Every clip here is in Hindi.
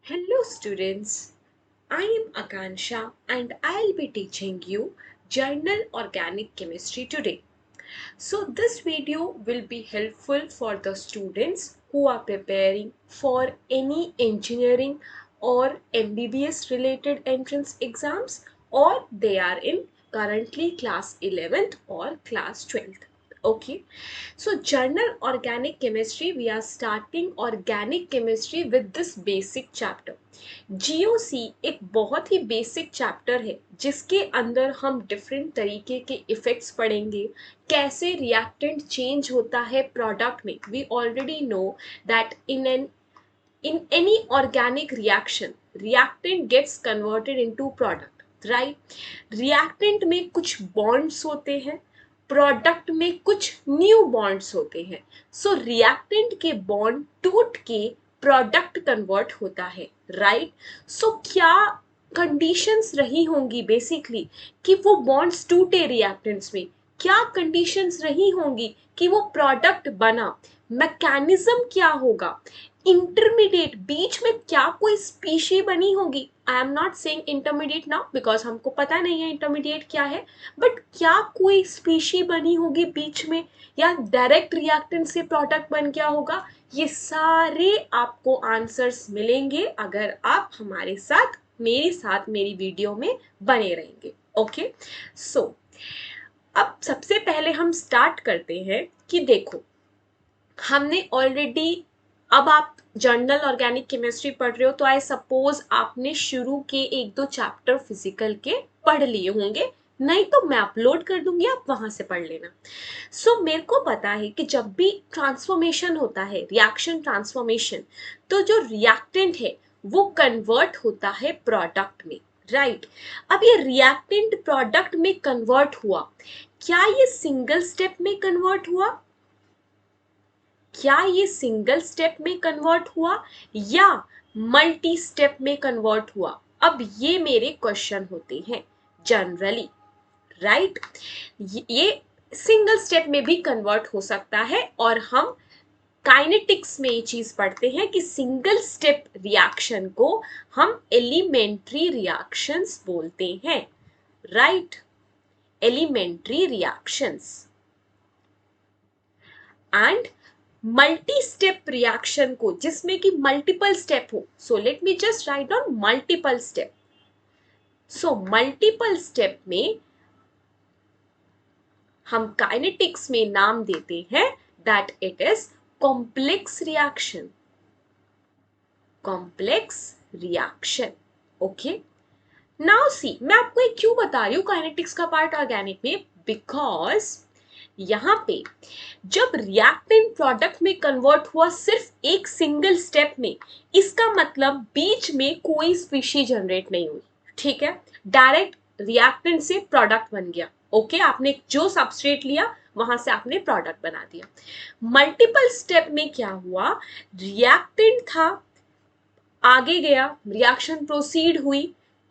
Hello students, I am Akansha and I'll be teaching you Journal Organic Chemistry today. So this video will be helpful for the students who are preparing for any engineering or MBBS related entrance exams, or they are in currently class 11th or class 12th. Okay, so journal organic chemistry, we are starting organic chemistry with this basic chapter. GOC एक बहुत ही बेसिक चैप्टर है जिसके अंदर हम डिफरेंट तरीके के इफेक्ट्स पढ़ेंगे, कैसे रिएक्टेंट चेंज होता है प्रोडक्ट में. We already know that in any organic reaction reactant gets converted into product, right? reactant में कुछ bonds होते हैं, प्रोडक्ट में कुछ न्यू बॉन्ड्स होते हैं. सो रिएक्टेंट के बॉन्ड टूट के प्रोडक्ट कन्वर्ट होता है, राइट? सो क्या कंडीशंस रही होंगी बेसिकली कि वो बॉन्ड्स टूटे रिएक्टेंट्स में, क्या कंडीशंस रही होंगी कि वो प्रोडक्ट बना, मैकेनिज्म क्या होगा, इंटरमीडिएट बीच में क्या कोई स्पीशी बनी होगी. I am not saying intermediate now because हमको पता नहीं है इंटरमीडिएट क्या है, बट क्या कोई स्पीशी बनी होगी बीच में, या डायरेक्ट रिएक्टेंट से प्रोडक्ट बन गया होगा. ये सारे आपको आंसर्स मिलेंगे अगर आप हमारे साथ मेरी वीडियो में बने रहेंगे. ओके, सो अब सबसे पहले हम स्टार्ट करते हैं कि देखो, हमने ऑलरेडी, अब आप जर्नल ऑर्गेनिक केमिस्ट्री पढ़ रहे हो तो आई सपोज आपने शुरू के एक दो चैप्टर फिजिकल के पढ़ लिए होंगे, नहीं तो मैं अपलोड कर दूंगी, आप वहां से पढ़ लेना. सो मेरे को पता है कि जब भी ट्रांसफॉर्मेशन होता है, रिएक्शन ट्रांसफॉर्मेशन, तो जो रिएक्टेंट है वो कन्वर्ट होता है प्रोडक्ट में, राइट? अब ये रिएक्टेंट प्रोडक्ट में कन्वर्ट हुआ, क्या ये सिंगल स्टेप में कन्वर्ट हुआ, क्या ये सिंगल स्टेप में कन्वर्ट हुआ या मल्टी स्टेप में कन्वर्ट हुआ? अब ये मेरे क्वेश्चन होते हैं जनरली, राइट? ये सिंगल स्टेप में भी कन्वर्ट हो सकता है, और हम काइनेटिक्स में ये चीज पढ़ते हैं कि सिंगल स्टेप रिएक्शन को हम एलिमेंट्री रिएक्शंस बोलते हैं, right? Elementary reactions. And multi step reaction को, जिसमें कि मल्टीपल स्टेप हो, so let me just write down multiple step. So multiple step में हम काइनेटिक्स में नाम देते हैं that it is complex reaction. Complex reaction. Okay, now see, मैं आपको एक क्यों बता रही हूँ काइनेटिक्स का पार्ट ऑर्गेनिक में, बिकॉज यहाँ पे जब रिएक्टेंट प्रोडक्ट में कन्वर्ट हुआ सिर्फ एक सिंगल स्टेप में, इसका मतलब बीच में कोई स्पीशी जनरेट नहीं हुई, ठीक है? डायरेक्ट रिएक्टेंट से प्रोडक्ट बन गया. ओके, आपने जो सबस्ट्रेट लिया वहां से आपने प्रोडक्ट बना दिया. मल्टीपल स्टेप में क्या हुआ, रिएक्टेंट था, आगे गया, रिएक्शन प्रोसीड हुई,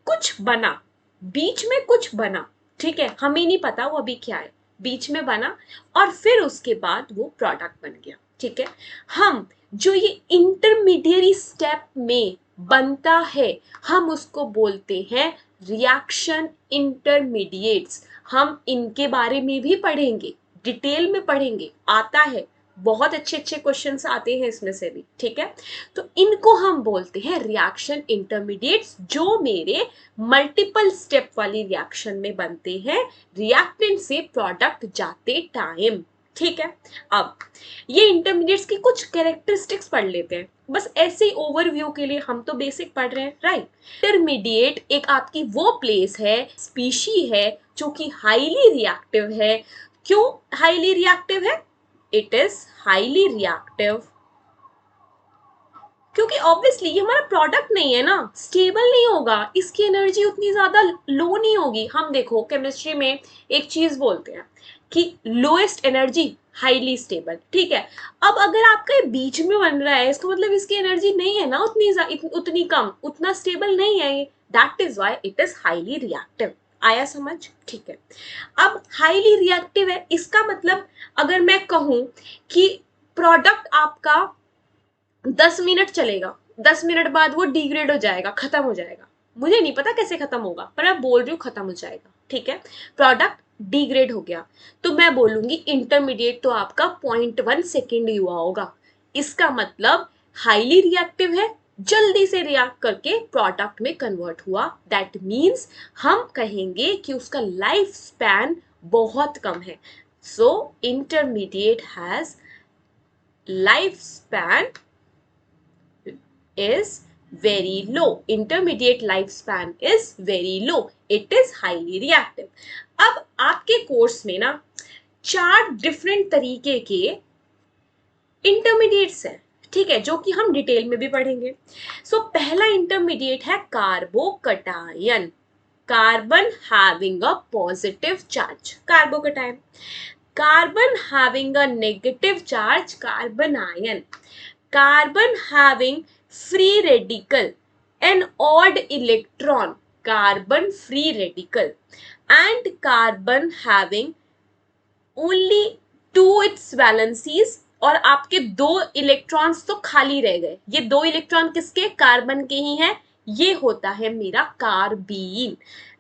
कुछ बना, बीच में कुछ बना, ठीक है? हमें नहीं पता वो अभी क्या है, बीच में बना, और फिर उसके बाद वो प्रोडक्ट बन गया, ठीक है? हम जो ये इंटरमीडिएरी स्टेप में बनता है, हम उसको बोलते हैं रिएक्शन इंटरमीडिएट्स. हम इनके बारे में भी पढ़ेंगे, डिटेल में पढ़ेंगे, आता है, बहुत अच्छे अच्छे क्वेश्चंस आते हैं इसमें से भी, ठीक है? तो इनको हम बोलते हैं रिएक्शन इंटरमीडिएट्स, जो मेरे मल्टीपल स्टेप वाली रिएक्शन में बनते हैं रिएक्टेंट से प्रोडक्ट जाते टाइम, ठीक है? अब ये इंटरमीडिएट्स की कुछ कैरेक्टरिस्टिक्स पढ़ लेते हैं, बस ऐसे ही ओवरव्यू के लिए, हम तो बेसिक पढ़ रहे हैं, राइट? इंटरमीडिएट एक आपकी वो प्लेस है, स्पीशी है जो कि हाईली रिएक्टिव है. क्यों हाईली रिएक्टिव है? इट इज हाईली रिएक्टिव क्योंकि ऑब्वियसली ये हमारा प्रोडक्ट नहीं है ना, स्टेबल नहीं होगा, इसकी एनर्जी उतनी ज्यादा लो नहीं होगी. हम देखो केमिस्ट्री में एक चीज बोलते हैं कि लोएस्ट एनर्जी हाईली स्टेबल, ठीक है? अब अगर आपका ये बीच में बन रहा है, इसका मतलब इसकी एनर्जी नहीं है ना उतनी कम, उतना स्टेबल नहीं है ये. That is why it is highly reactive. आया समझ? ठीक है. अब हाईली रिएक्टिव है, इसका मतलब अगर मैं कहूं कि प्रोडक्ट आपका 10 मिनट चलेगा, 10 मिनट बाद वो डिग्रेड हो जाएगा, खत्म हो जाएगा। मुझे नहीं पता कैसे खत्म होगा, पर मैं बोल रही हूँ खत्म हो जाएगा, ठीक है। प्रोडक्ट डिग्रेड हो गया तो मैं बोलूंगी इंटरमीडिएट तो आपका 0.1 सेकेंड हुआ होगा। इसका मतलब हाईली रिएक्टिव है, जल्दी से रिएक्ट करके प्रोडक्ट में कन्वर्ट हुआ। दैट मीन्स हम कहेंगे कि उसका लाइफ स्पैन बहुत कम है। So intermediate has life span is very low. Intermediate lifespan is very low. It is highly reactive. अब आपके कोर्स में ना 4 डिफरेंट तरीके के इंटरमीडिएट्स हैं, ठीक है, जो कि हम डिटेल में भी पढ़ेंगे। सो पहला इंटरमीडिएट है carbocation, carbon having a positive charge, carbocation. Carbon having a negative charge, carbon ion. Carbon having free radical, an odd electron, carbon free radical, and carbon having only 2 its valencies, और आपके 2 इलेक्ट्रॉन्स तो खाली रह गए। ये 2 इलेक्ट्रॉन किसके, कार्बन के ही हैं। ये होता है मेरा carbene.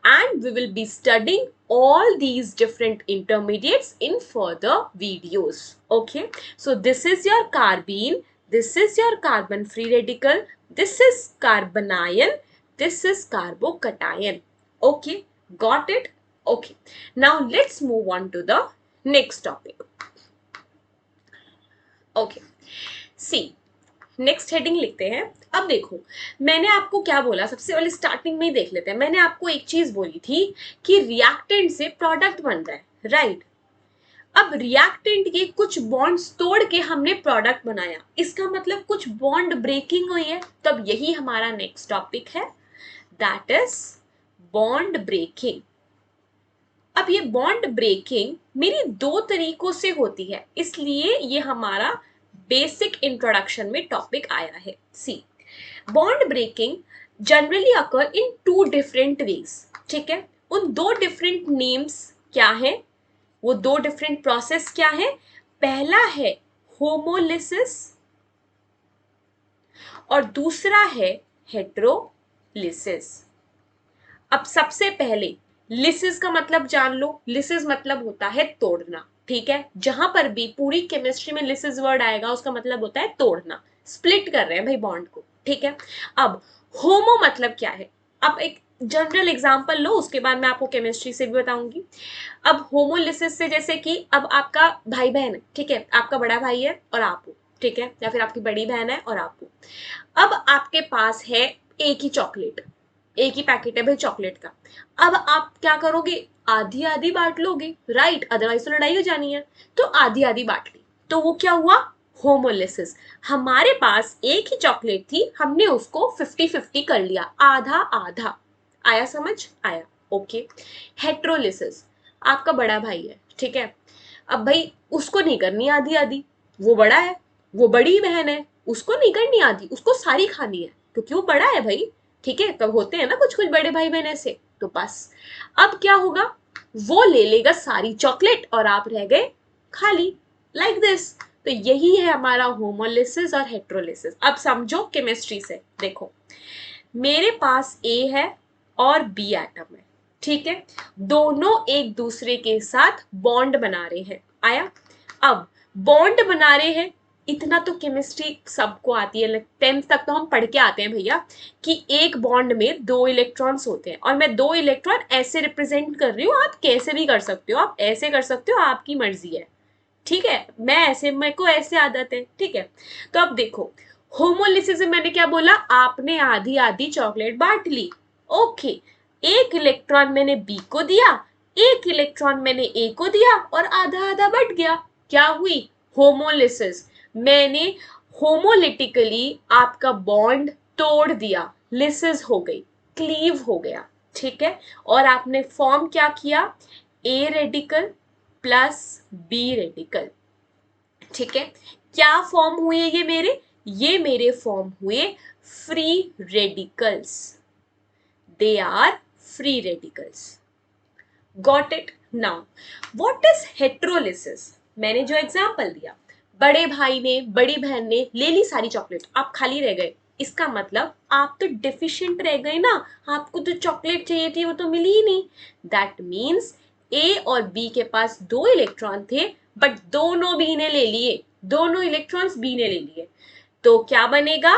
And we will be studying all these different intermediates in further videos. Okay, so this is your carbene, this is your carbon free radical, this is carbanion, this is carbocation. Okay, got it? Okay, now let's move on to the next topic. Okay, see, next heading लिखते हैं। अब देखो, मैंने आपको क्या बोला, सबसे पहले स्टार्टिंग में ही देख लेते हैं। मैंने आपको एक चीज बोली थी कि रिएक्टेंट से प्रोडक्ट बन रहा है, राइट। अब रिएक्टेंट के कुछ बॉन्ड्स तोड़ के हमने प्रोडक्ट बनाया, इसका मतलब कुछ बॉन्ड ब्रेकिंग हुई है। तब यही हमारा नेक्स्ट टॉपिक है, दैट इज बॉन्ड ब्रेकिंग। अब ये बॉन्ड ब्रेकिंग मेरी 2 तरीकों से होती है, इसलिए ये हमारा बेसिक इंट्रोडक्शन में टॉपिक आया है। सी, बॉन्ड ब्रेकिंग जनरली अकर इन 2 डिफरेंट वेज, ठीक है। उन 2 डिफरेंट नेम्स क्या है, वो 2 डिफरेंट प्रोसेस क्या है। पहला है होमोलिसिस और दूसरा है हेट्रोलिसिस। अब सबसे पहले लिसिस का मतलब जान लो। लिसिस मतलब होता है तोड़ना, ठीक है। जहां पर भी पूरी केमिस्ट्री में लिसिस वर्ड आएगा उसका मतलब होता है तोड़ना, स्प्लिट कर रहे हैं भाई बॉन्ड को, ठीक है। अब होमो मतलब क्या है, अब एक जनरल एग्जांपल लो, उसके बाद मैं आपको केमिस्ट्री से भी बताऊंगी। अब होमोलिसिस से जैसे कि अब आपका भाई बहन है, ठीक है, आपका बड़ा भाई है और आप हो, ठीक है, या फिर आपकी बड़ी बहन है और आप हो। अब आपके पास है एक ही चॉकलेट, एक ही पैकेट है भाई चॉकलेट का। अब आप क्या करोगे, आधी आधी बांट लोगे, राइट, अदरवाइज तो लड़ाई हो जानी है। तो आधी आधी बांट ली, तो वो क्या हुआ, होमोलिसिस। हमारे पास एक ही चॉकलेट थी, हमने उसको 50-50 कर लिया, आधा आधा। आया समझ, आया, ओके। हेट्रोलिसिस, आपका बड़ा भाई है, ठीक है। अब भाई उसको नहीं करनी आधी आधी, वो बड़ा है, वो बड़ी बहन है, उसको नहीं करनी आधी, उसको सारी खानी है क्योंकि वो बड़ा है भाई, ठीक है। तब होते हैं ना कुछ कुछ बड़े भाई बहन ऐसे, तो बस अब क्या होगा, वो ले लेगा सारी चॉकलेट और आप रह गए खाली, लाइक दिस। तो यही है हमारा होमोलिसिस और हेट्रोलिसिस। अब समझो केमिस्ट्री से, देखो मेरे पास ए है और बी एटम है, ठीक है। दोनों एक दूसरे के साथ बॉन्ड बना रहे हैं, आया। अब बॉन्ड बना रहे हैं, इतना तो केमिस्ट्री सबको आती है, 10th तक तो हम पढ़ के आते हैं भैया कि एक बॉन्ड में 2 इलेक्ट्रॉन्स होते हैं और मैं 2 इलेक्ट्रॉन ऐसे रिप्रेजेंट कर रही हूँ, आप कैसे भी कर सकते हो, आप ऐसे कर सकते हो, आपकी मर्जी है, ठीक है। मैं ऐसे, मेरे को ऐसे आदत है, ठीक है। तो अब देखो होमोलिसिस में मैंने क्या बोला, आपने आधी आधी चॉकलेट बांट ली, ओके। एक इलेक्ट्रॉन मैंने बी को दिया, एक इलेक्ट्रॉन मैंने ए को दिया और आधा आधा बट गया, क्या हुई, होमोलिसिस। मैंने होमोलिटिकली आपका बॉन्ड तोड़ दिया, लिसिस हो गई, क्लीव हो गया, ठीक है। और आपने फॉर्म क्या किया, A radical plus B radical, ठीक है। क्या फॉर्म हुए ये मेरे फॉर्म हुए free radicals, they are free radicals, got it. Now what is heterolysis, मैंने जो एग्जांपल दिया, बड़े भाई ने बड़ी बहन ने ले ली सारी चॉकलेट, आप खाली रह गए, इसका मतलब आप तो डेफिशिएंट रह गए ना, आपको तो चॉकलेट चाहिए थी वो तो मिली ही नहीं। दैट मीन्स ए और बी के पास 2 इलेक्ट्रॉन थे बट दोनों बी ने ले लिए, दोनों इलेक्ट्रॉन्स बी ने ले लिए। तो क्या बनेगा,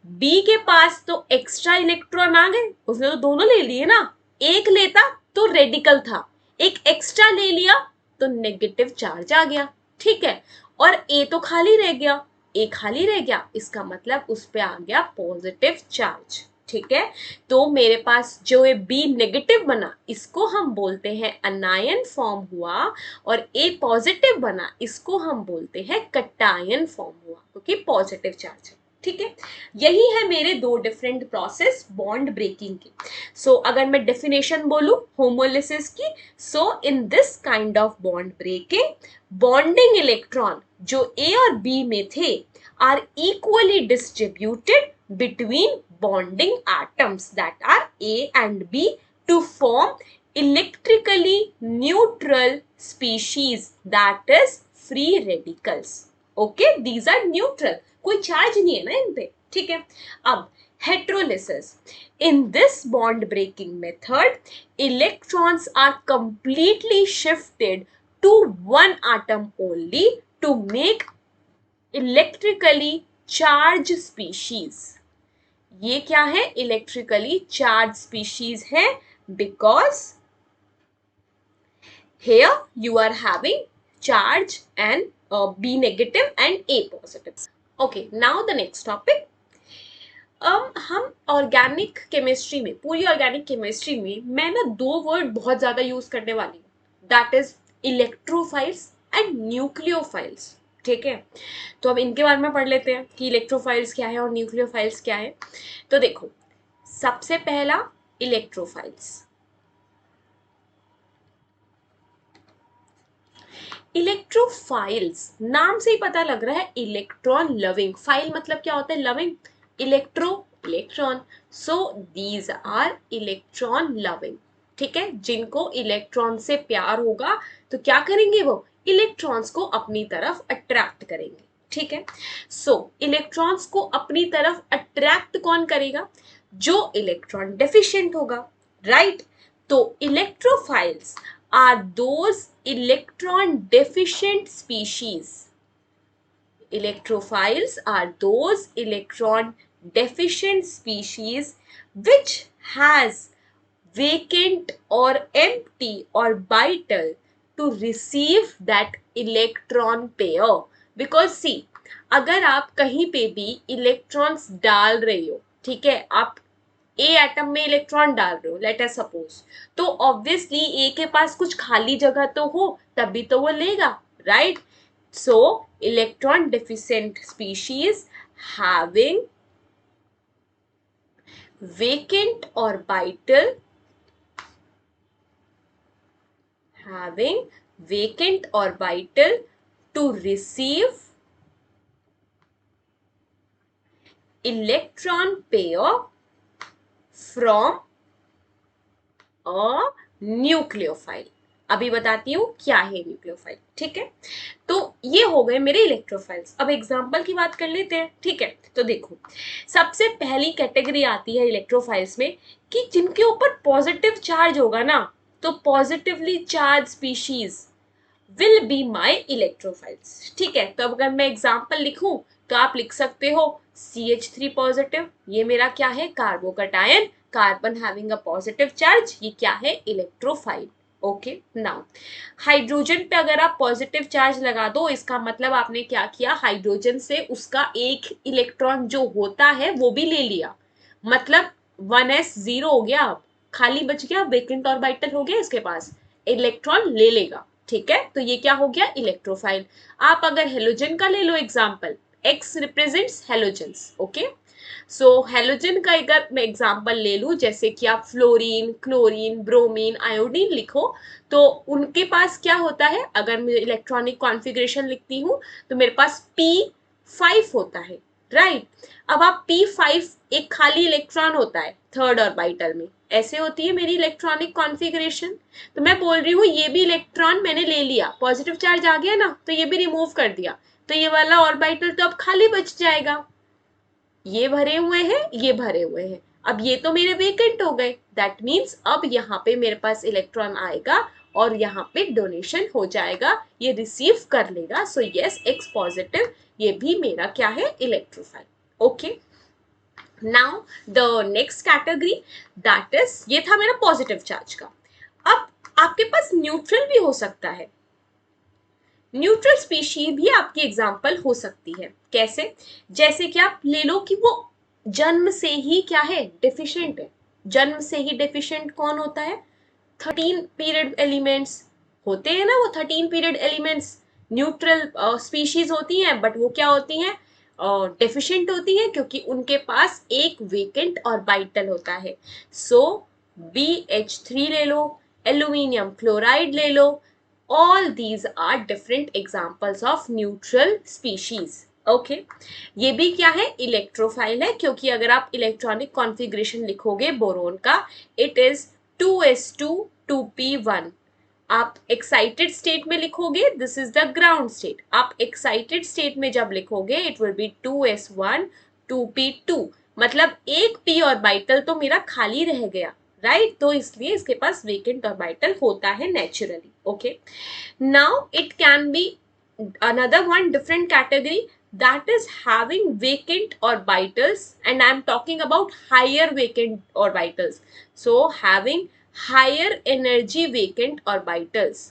बी के पास तो एक्स्ट्रा इलेक्ट्रॉन आ गए, उसने तो दोनों ले लिए ना, एक लेता तो रेडिकल था, एक एक्स्ट्रा ले लिया तो नेगेटिव चार्ज आ गया, ठीक है। और ए तो खाली रह गया, ए खाली रह गया, इसका मतलब उस पे आ गया पॉजिटिव चार्ज, ठीक है। तो मेरे पास जो ये बी नेगेटिव बना इसको हम बोलते हैं अनायन फॉर्म हुआ, और ए पॉजिटिव बना इसको हम बोलते हैं कटायन फॉर्म हुआ, क्योंकि पॉजिटिव चार्ज है, ठीक है। यही है मेरे दो डिफरेंट प्रोसेस बॉन्ड ब्रेकिंग की। सो अगर मैं डेफिनेशन बोलूं होमोलिसिस की, so in this kind of bond breaking, bonding electron जो ए और बी में थे are equally distributed between bonding atoms that are A and B to form electrically neutral species, that is free radicals. Okay, these are neutral, कोई चार्ज नहीं है ना इन पे, ठीक है। अब heterolysis, in this bond breaking method electrons are completely shifted to one atom only to make electrically charged species. ये क्या है, इलेक्ट्रिकली चार्ज स्पीशीज है, because here you are having charge and B negative and A positive. Okay, now the next topic. हम ऑर्गेनिक केमिस्ट्री में, पूरी ऑर्गेनिक केमिस्ट्री में मैं ना दो वर्ड बहुत ज्यादा यूज करने वाली हूँ, that is electrophiles and nucleophiles, ठीक है। तो अब इनके बारे में पढ़ लेते हैं कि इलेक्ट्रोफाइल्स क्या है और न्यूक्लियोफाइल्स क्या है। तो देखो, सबसे पहला इलेक्ट्रोफाइल्स। इलेक्ट्रोफाइल्स नाम से ही पता लग रहा है इलेक्ट्रॉन लविंग, फाइल मतलब क्या होता है, loving, electro electron, so these are electron loving, ठीक है। जिनको इलेक्ट्रॉन से प्यार होगा तो क्या करेंगे, वो इलेक्ट्रॉन्स को अपनी तरफ अट्रैक्ट करेंगे, ठीक है। सो इलेक्ट्रॉन्स को अपनी तरफ अट्रैक्ट कौन करेगा, जो इलेक्ट्रॉन डेफिशिएंट होगा, राइट। तो electrophiles are those electron deficient species. Electrophiles are those electron deficient species which has vacant or empty orbital to receive that electron pair. Because see, अगर आप कहीं पे भी इलेक्ट्रॉन्स डाल रहे हो, ठीक है, आप ए एटम में इलेक्ट्रॉन डाल रहे हो लेट अस सपोज, तो ऑब्वियसली ए के पास कुछ खाली जगह तो हो तभी तो वो लेगा, right. So electron deficient species having vacant orbital, having vacant orbital to receive electron pair from a nucleophile. अभी बताती हूँ क्या है न्यूक्लियोफाइल, ठीक है। तो ये हो गए मेरे इलेक्ट्रोफाइल्स। अब एग्जांपल की बात कर लेते हैं, ठीक है। तो देखो, सबसे पहली कैटेगरी आती है इलेक्ट्रोफाइल्स में कि जिनके ऊपर पॉजिटिव चार्ज होगा ना, तो positively charge species will be my electrophiles, ठीक है। तो अब अगर मैं एग्जाम्पल लिखूं तो आप लिख सकते हो CH3 पॉजिटिव, ये मेरा क्या है, carbocation, carbon having a positive charge, ये क्या है, इलेक्ट्रोफाइल। ओके, नाउ हाइड्रोजन पे अगर आप पॉजिटिव चार्ज लगा दो, इसका मतलब आपने क्या किया, हाइड्रोजन से उसका एक इलेक्ट्रॉन जो होता है वो भी ले लिया, मतलब 1s 0 हो गया, अब खाली बच गया, वेकेंट ऑर्बिटल हो गया, इसके पास इलेक्ट्रॉन ले लेगा, ठीक है। तो ये क्या हो गया, इलेक्ट्रोफाइल। आप अगर हेलोजन का ले लो example, X represents halogens, okay. So halogen का अगर मैं एग्जाम्पल ले लूं, जैसे कि आप फ्लोरीन, क्लोरीन, ब्रोमीन, आयोडीन लिखो, तो उनके पास क्या होता है, अगर मैं इलेक्ट्रॉनिक कॉन्फ़िगरेशन लिखती हूँ तो मेरे पास P5 होता है, राइट। अब आप P5, एक खाली इलेक्ट्रॉन होता है थर्ड ऑर्बिटल में, ऐसे होती है मेरी इलेक्ट्रॉनिक कॉन्फ़िगरेशन। तो मैं बोल रही हूँ ये भी इलेक्ट्रॉन मैंने ले लिया, पॉजिटिव चार्ज आ गया ना, तो ये भी रिमूव कर दिया, तो ये वाला ऑर्बिटल तो अब खाली बच जाएगा, ये भरे हुए हैं, ये भरे हुए हैं, अब ये तो मेरे वेकेंट हो गए, दैट मीन्स अब यहाँ पे मेरे पास इलेक्ट्रॉन आएगा और यहाँ पे डोनेशन हो जाएगा, ये रिसीव कर लेगा, सो यस एक्स पॉजिटिव, ये भी मेरा क्या है, electrophile. Okay, now the next category that is, ये था मेरा पॉजिटिव चार्ज का। अब आपके पास न्यूट्रल भी हो सकता है, न्यूट्रल स्पीशीज भी आपकी एग्जाम्पल हो सकती है। कैसे? जैसे कि आप ले लो कि वो जन्म से ही क्या है, डेफिशिएंट है। जन्म से ही डेफिशिएंट कौन होता है? 13 पीरियड एलिमेंट्स होते हैं ना, वो 13 पीरियड एलिमेंट्स न्यूट्रल स्पीशीज होती हैं, बट वो क्या होती हैं, डेफिशिएंट होती है, क्योंकि उनके पास एक वेकेंट और वाइटल होता है। सो BH3 ले लो, एल्यूमिनियम क्लोराइड ले लो, all these are different examples of neutral species. Okay ये भी क्या है, इलेक्ट्रोफाइल है, क्योंकि अगर आप इलेक्ट्रॉनिक कॉन्फ़िगरेशन लिखोगे बोरोन का, इट इज 2s2 2p1। आप एक्साइटेड स्टेट में लिखोगे, this is the ground state. आप एक्साइटेड स्टेट में जब लिखोगे, it will be 2s1 2p2, मतलब एक p ऑर्बिटल तो मेरा खाली रह गया, राइट तो इसलिए इसके पास वेकेंट ऑर्बिटल होता है naturally. Okay, now it can be another one different category, that is having vacant orbitals, and I am talking about higher vacant orbitals. So having higher energy vacant orbitals,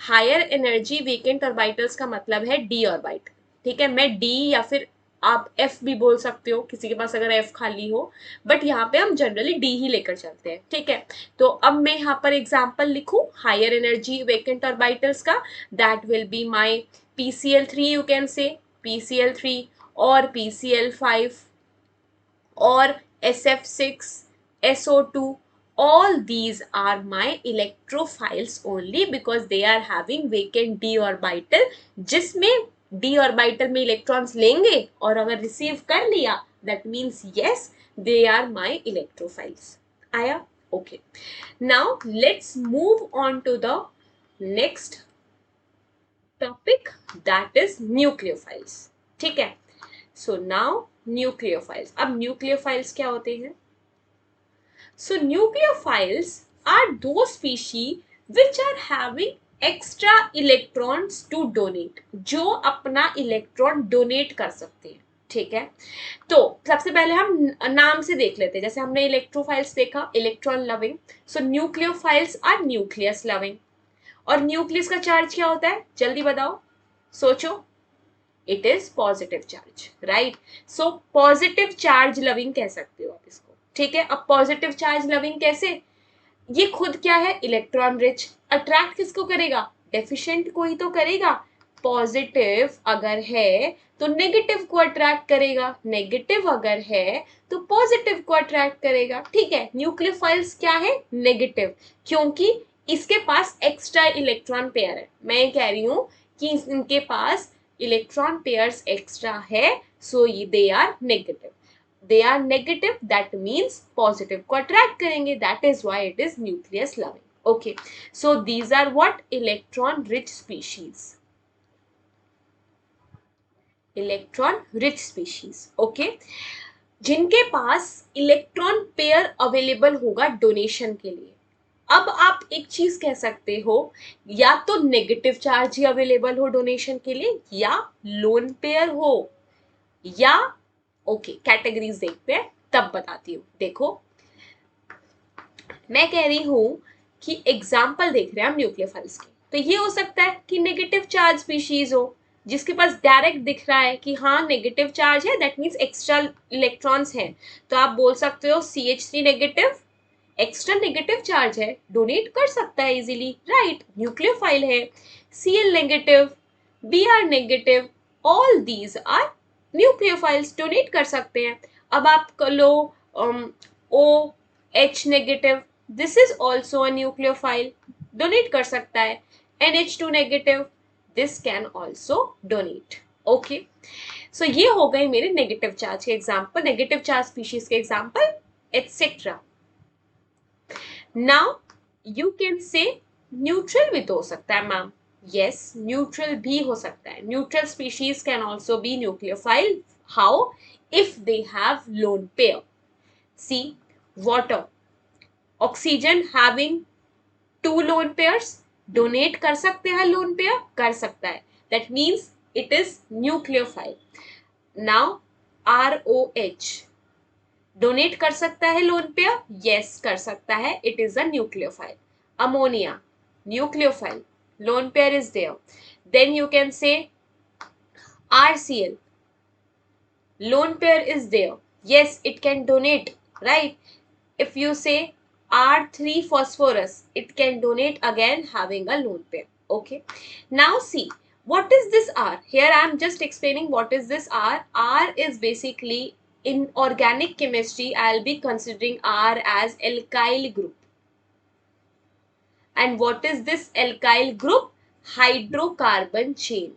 higher energy vacant orbitals का मतलब है d ऑर्बिटल। ठीक है, मैं d या फिर आप f भी बोल सकते हो, किसी के पास अगर f खाली हो, बट यहाँ पे हम जनरली d ही लेकर चलते हैं। ठीक है, तो अब मैं यहाँ पर एग्जांपल लिखूं हायर एनर्जी वेकेंट ऑर्बिटल्स का, that will be my PCl3, you can से PCl3 और PCl5 or SF6, SO2, all these are my electrophiles only because they are having vacant d orbital, जिसमें d orbital में electrons लेंगे और अगर receive कर लिया, that means yes they are my electrophiles। आया? Okay, now let's move on to the next topic, that is nucleophiles। ठीक है, so now nucleophiles। अब nucleophiles क्या होते हैं? So nucleophiles are those species which are having extra electrons to donate, जो अपना इलेक्ट्रॉन डोनेट कर सकते हैं। ठीक है, तो सबसे पहले हम नाम से देख लेते हैं, जैसे हमने इलेक्ट्रोफाइल्स देखा, electron loving, so nucleophiles are nucleus loving. और न्यूक्लियस का चार्ज क्या होता है, जल्दी बताओ, सोचो, it is positive charge, right. So positive charge loving कह सकते हो आप इसको। ठीक है, अब पॉजिटिव चार्ज लविंग कैसे, ये खुद क्या है, इलेक्ट्रॉन रिच, अट्रैक्ट किसको करेगा, डेफिशिएंट को ही तो करेगा। पॉजिटिव अगर है तो नेगेटिव को अट्रैक्ट करेगा, नेगेटिव अगर है तो पॉजिटिव को अट्रैक्ट करेगा। ठीक है, न्यूक्लियोफाइल्स क्या है, नेगेटिव, क्योंकि इसके पास एक्स्ट्रा इलेक्ट्रॉन पेयर है। मैं कह रही हूं कि इनके पास इलेक्ट्रॉन पेयर्स एक्स्ट्रा है, so they are negative. they are negative, that means positive को attract करेंगे, that is why it is nucleus loving। okay, so these are what, electron rich species, electron rich species। okay, जिनके पास इलेक्ट्रॉन पेयर अवेलेबल होगा डोनेशन के लिए। अब आप एक चीज कह सकते हो, या तो नेगेटिव चार्ज ही अवेलेबल हो डोनेशन के लिए, या लोन पेयर हो, या ओके कैटेगरीज देखते हैं तब बताती हूँ। देखो मैं कह रही हूं कि एग्जाम्पल देख रहे हैं हम न्यूक्लियोफाइल्स के, तो ये हो सकता है कि नेगेटिव चार्ज स्पीशीज हो, जिसके पास डायरेक्ट दिख रहा है कि हाँ नेगेटिव चार्ज है, दैट मीन्स एक्स्ट्रा इलेक्ट्रॉन्स हैं, तो आप बोल सकते हो CH3 negative, extra negative charge है, डोनेट कर सकता है इजीली, राइट, न्यूक्लियोफाइल है। Cl negative, Br negative, all these are nucleophiles, donate कर सकते हैं। अब आप लो OH negative, this is also a nucleophile, donate कर सकता है। NH2 negative, this can also donate. Okay, so ये हो गए मेरे नेगेटिव चार्ज के एग्जाम्पल, नेगेटिव चार्ज स्पीशीज के example etcetera. Now you can से न्यूट्रल भी तो हो सकता है मैम, यस न्यूट्रल भी हो सकता है, neutral species can also be nucleophile. How, if they have lone pair. See, water, oxygen having two lone pairs, donate कर सकते हैं lone pair, कर सकता है, that means it is nucleophile. Now ROH donate कर सकता है लोन पेयर, यस कर सकता है, it is a nucleophile. Ammonia nucleophile, lone pair is there. Then you can say RCl, lone pair is there, yes it can donate, right? If you say R3 phosphorus, it can donate again having a lone pair. Okay, now see what is this R. Here I am just explaining what is this R. R is basically, in organic chemistry I'll be considering R as alkyl group. And what is this alkyl group? Hydrocarbon chain.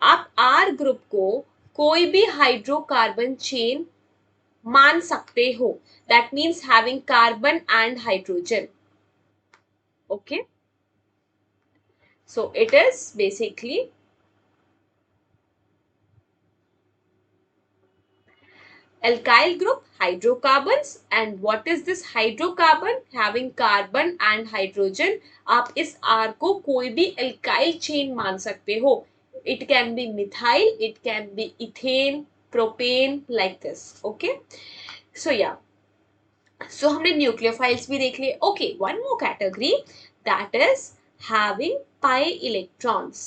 आप R ग्रुप को कोई भी हाइड्रोकार्बन चेन मान सकते हो, that means having carbon and hydrogen. Okay, so it is basically alkyl group, hydrocarbons. And what is this hydrocarbon? Having carbon and hydrogen. आप इस R को कोई भी alkyl chain मान सकते हो. It can be methyl, it can be ethane, propane, like this. Okay, so yeah, so हमने nucleophiles भी देख लिए. Okay, one more category, that is having pi electrons.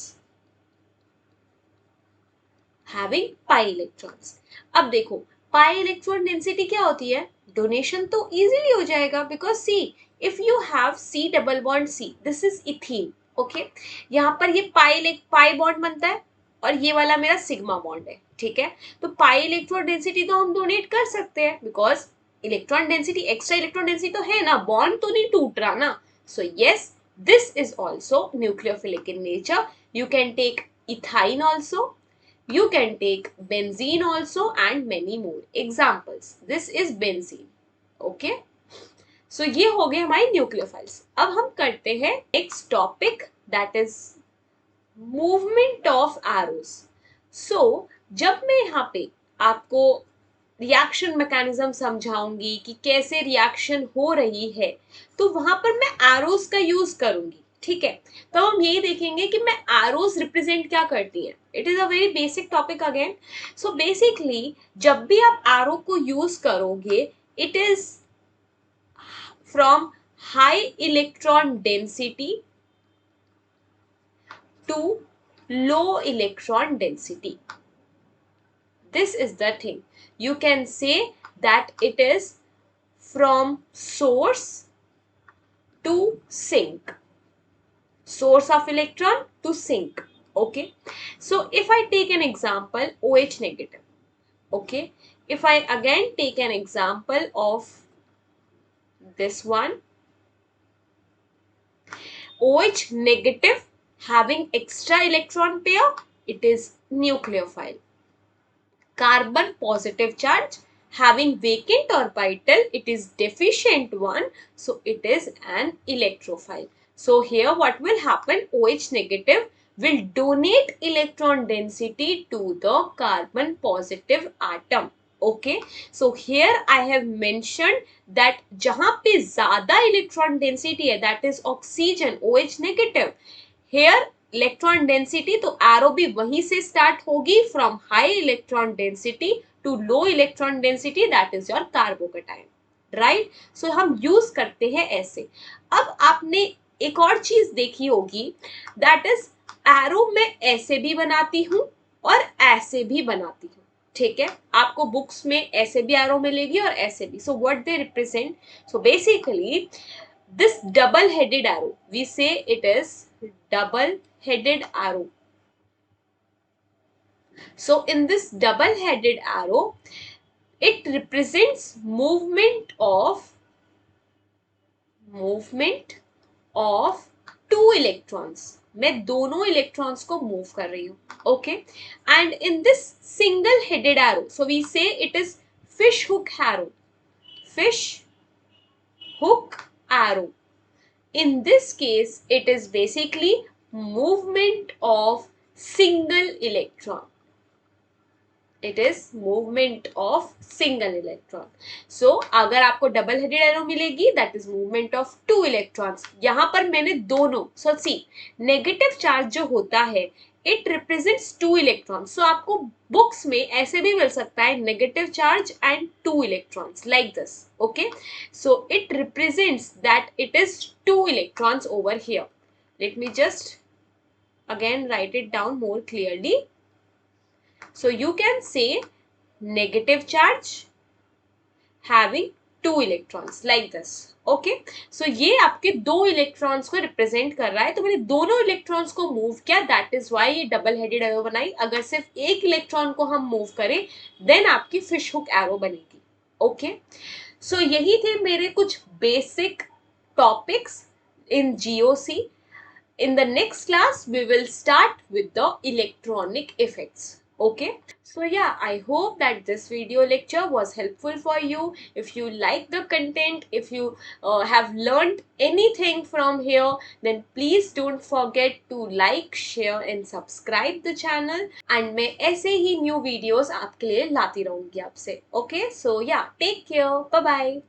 Having pi electrons. अब देखो पाई इलेक्ट्रॉन डेंसिटी क्या होती है? डोनेशन तो इजीली हो जाएगा, because see if you have C double bond C, this is ethene. Okay, यहाँ पर ये पाई बॉन्ड बनता है और ये वाला मेरा सिग्मा बॉन्ड है. ठीक है, तो पाई इलेक्ट्रॉन डेंसिटी तो हम डोनेट कर सकते हैं, because electron density, extra electron density तो है ना, बॉन्ड तो नहीं टूट रहा ना. So yes, this is also nucleophilic in nature. You can take ethyne also. You can take benzene also and many more examples. This is benzene. Okay. So ये हो गए हमारे न्यूक्लियोफाइल्स. अब हम करते हैं next topic, that is movement of arrows. So जब मैं यहाँ पे आपको रिएक्शन मैकेनिज्म समझाऊंगी कि कैसे रिएक्शन हो रही है, तो वहां पर मैं एरोस का यूज करूंगी. ठीक है, तो हम यही देखेंगे कि मैं एरोस रिप्रेजेंट क्या करती है. It is a very basic topic again. So basically जब भी आप एरो को यूज करोगे, it is from high electron density to low electron density. This is the thing. You can say that it is from source to sink. Source of electron to sink. Okay. So if I take an example OH negative. Okay. If I again take an example of this one, OH negative having extra electron pair, it is nucleophile. Carbon positive charge having vacant orbital, it is deficient one, so it is an electrophile. So here what will happen? OH negative will donate electron density to the carbon positive atom. Okay, so here I have mentioned that जहां पे ज्यादा electron density है, that is oxygen, OH negative, here electron density, तो एरो भी वहीं से स्टार्ट होगी, from high electron density to low electron density, that is your carbocation. Right, so हम यूज करते हैं ऐसे. अब आपने एक और चीज देखी होगी, दैट इज एरो मैं ऐसे भी बनाती हूं और ऐसे भी बनाती हूं. ठीक है, आपको बुक्स में ऐसे भी एरो मिलेगी और ऐसे भी. So what they represent? So basically this double headed arrow, we say it is double headed arrow. So in this double headed arrow, it represents movement of two electrons. मैं दोनों इलेक्ट्रॉन्स को मूव कर रही हूँ. Okay, and in this single headed arrow, so we say it is fish hook arrow. Fish hook arrow. In this case, it is basically movement of single electron. It is movement of single electron. So अगर आपको डबल हेडेड एरो मिलेगी that is movement of two electrons. यहां पर मैंने दोनों, सो सी नेगेटिव चार्ज जो होता है इट रिप्रेजेंट्स टू इलेक्ट्रॉन्स. सो आपको बुक्स में ऐसे भी मिल सकता है negative charge and two electrons like this. Okay, so it represents that it is two electrons over here. Late me just again write it down more clearly. So you can say negative charge having two electrons like this. Okay, so ये आपके दो इलेक्ट्रॉन्स को रिप्रेजेंट कर रहा है. तो मैंने दोनों इलेक्ट्रॉन्स को मूव किया, दैट इज वाई ये डबल हेडेड एरो बनाई. अगर सिर्फ एक इलेक्ट्रॉन को हम मूव करें देन आपकी फिश हुक एरो बनेगी. ओके, सो यही थे मेरे कुछ basic topics in GOC. In the next class, we will start with the electronic effects. Okay. So yeah, I hope that this video lecture was helpful for you. If you like the content, if you have learned anything from here, then please don't forget to like, share and subscribe the channel. And मैं ऐसे ही new videos आपके लिए लाती रहूँगी आपसे. Okay. So yeah, take care. Bye bye.